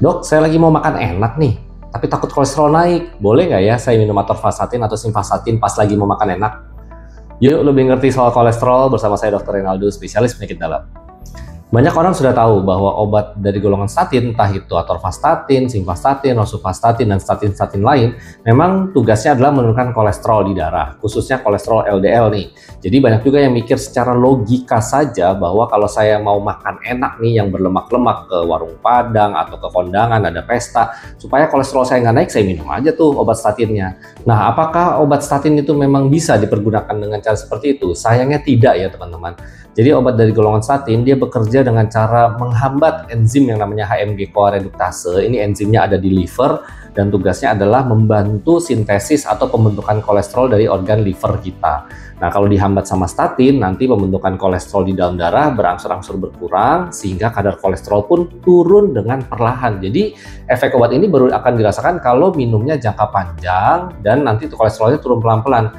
Dok, saya lagi mau makan enak nih, tapi takut kolesterol naik. Boleh nggak ya saya minum atorvastatin atau simvastatin pas lagi mau makan enak? Yuk lebih ngerti soal kolesterol bersama saya Dr. Renaldo, spesialis penyakit dalam. Banyak orang sudah tahu bahwa obat dari golongan statin, entah itu atorvastatin, simvastatin, rosuvastatin, dan statin-statin lain, memang tugasnya adalah menurunkan kolesterol di darah, khususnya kolesterol LDL nih. Jadi banyak juga yang mikir secara logika saja bahwa kalau saya mau makan enak nih yang berlemak-lemak ke warung Padang atau ke kondangan, ada pesta, supaya kolesterol saya nggak naik, saya minum aja tuh obat statinnya. Nah, apakah obat statin itu memang bisa dipergunakan dengan cara seperti itu? Sayangnya tidak ya teman-teman. Jadi obat dari golongan statin dia bekerja dengan cara menghambat enzim yang namanya HMG-CoA reduktase. Ini enzimnya ada di liver dan tugasnya adalah membantu sintesis atau pembentukan kolesterol dari organ liver kita. Nah, kalau dihambat sama statin, nanti pembentukan kolesterol di dalam darah berangsur-angsur berkurang sehingga kadar kolesterol pun turun dengan perlahan. Jadi efek obat ini baru akan dirasakan kalau minumnya jangka panjang dan nanti kolesterolnya turun pelan-pelan.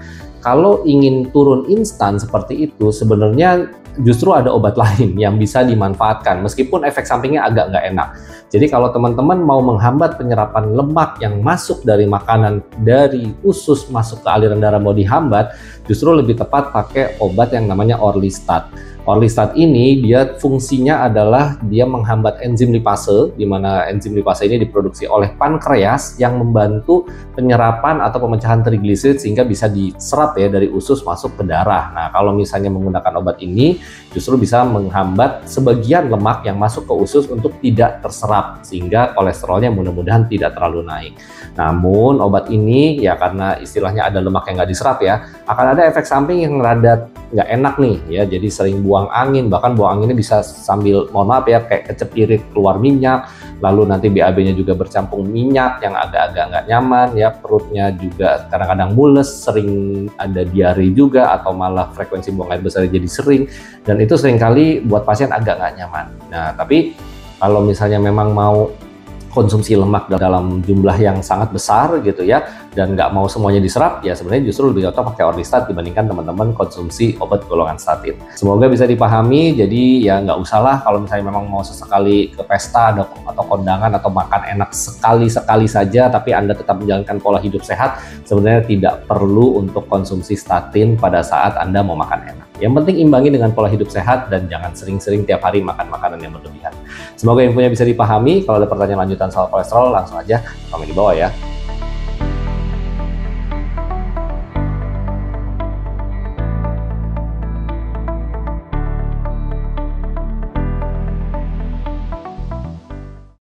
Kalau ingin turun instan seperti itu, sebenarnya justru ada obat lain yang bisa dimanfaatkan, meskipun efek sampingnya agak nggak enak. Jadi kalau teman-teman mau menghambat penyerapan lemak yang masuk dari makanan, dari usus masuk ke aliran darah mau dihambat, justru lebih tepat pakai obat yang namanya Orlistat. Orlistat ini dia fungsinya adalah dia menghambat enzim lipase, di mana enzim lipase ini diproduksi oleh pankreas yang membantu penyerapan atau pemecahan trigliserid sehingga bisa diserap ya dari usus masuk ke darah. Nah, kalau misalnya menggunakan obat ini justru bisa menghambat sebagian lemak yang masuk ke usus untuk tidak terserap sehingga kolesterolnya mudah-mudahan tidak terlalu naik. Namun obat ini ya karena istilahnya ada lemak yang nggak diserap ya, akan ada efek samping yang rada nggak enak nih ya, jadi sering buang angin, bahkan buang anginnya bisa sambil, mohon maaf ya, kayak kecepirit keluar minyak, lalu nanti BAB-nya juga bercampur minyak yang agak-agak nggak nyaman ya, perutnya juga kadang-kadang mules, sering ada diare juga, atau malah frekuensi buang air besar jadi sering, dan itu seringkali buat pasien agak nggak nyaman. Nah, tapi kalau misalnya memang mau konsumsi lemak dalam jumlah yang sangat besar gitu ya, dan nggak mau semuanya diserap, ya sebenarnya justru lebih cocok pakai Orlistat dibandingkan teman-teman konsumsi obat golongan statin. Semoga bisa dipahami, jadi ya nggak usah lah kalau misalnya memang mau sesekali ke pesta atau kondangan atau makan enak sekali-sekali saja, tapi Anda tetap menjalankan pola hidup sehat, sebenarnya tidak perlu untuk konsumsi statin pada saat Anda mau makan enak. Yang penting imbangi dengan pola hidup sehat dan jangan sering-sering tiap hari makan makanan yang berlebihan. Semoga infonya bisa dipahami. Kalau ada pertanyaan lanjutan soal kolesterol, langsung aja komen di bawah ya.